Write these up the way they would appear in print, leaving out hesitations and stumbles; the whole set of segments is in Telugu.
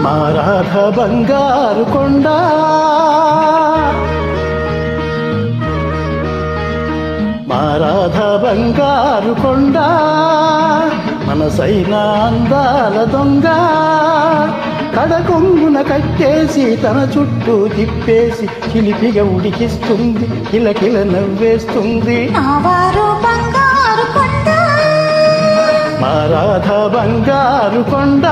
మా రాధ బంగారు కొండ, మా రాధ బంగారు కొండ, మనసైన అందాల దొంగ, కడకొంగున కట్టేసి తన చుట్టూ తిప్పేసి చిలిపిగా ఉడికిస్తుంది, కిలకిల నవ్వేస్తుంది. మా రాధ బంగారు కొండ.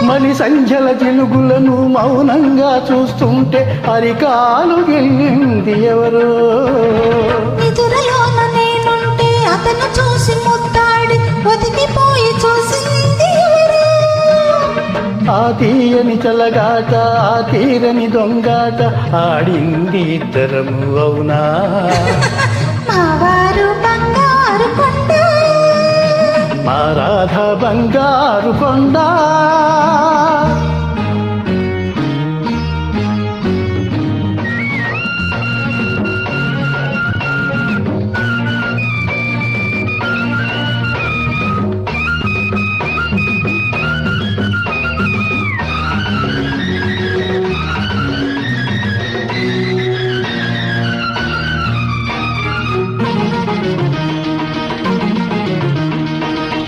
మలి సంధ్యల జిలుగులను మౌనంగా చూస్తుంటే అరికాలు గిల్లింది ఎవరో. నిదురలోన నేనుంటే అతను చూసి ముద్దాడి ఒదిగిపోయి చూసింది ఎవరో. ఆ తీయని చలగాట, ఆ తీరని దొంగాట ఆడింది ఇద్దరము అవునా. మావారు బంగారు కొండ, మా రాధ బంగారు కొండ.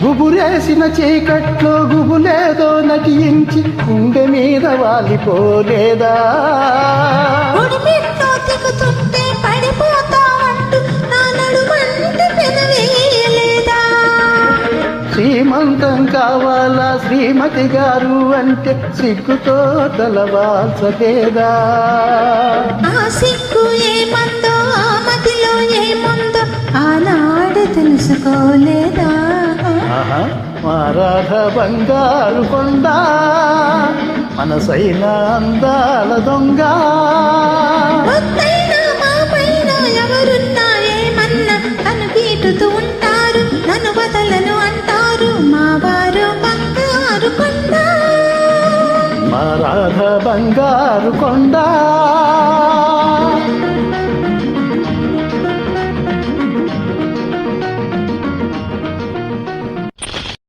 గుబురేసిన చీకట్లో గుబులేదో నటించి గుండె మీద వాలిపోలేదా. దిగుతుంటే పడిపోతామంటూ నా నడుమంటే పెనవేయలేదా. శ్రీమంతం కావాలా శ్రీమతి గారు అంటే సిగ్గుతో తలవాల్చలేదా. ఆ సిగ్గు ఏమందో ఆ మదిలో ఏముందో ఆనాడు తెలుసుకోలేదా. మా రాధ బంగారు కొండ, మనసైన అందాల దొంగ. ఎవరున్నా ఏమన్నా తను పీటుతూ ఉంటారు, నన్ను వదలను అంటారు. మా వారు బంగారు కొండ, మా రాధ బంగారు కొండ.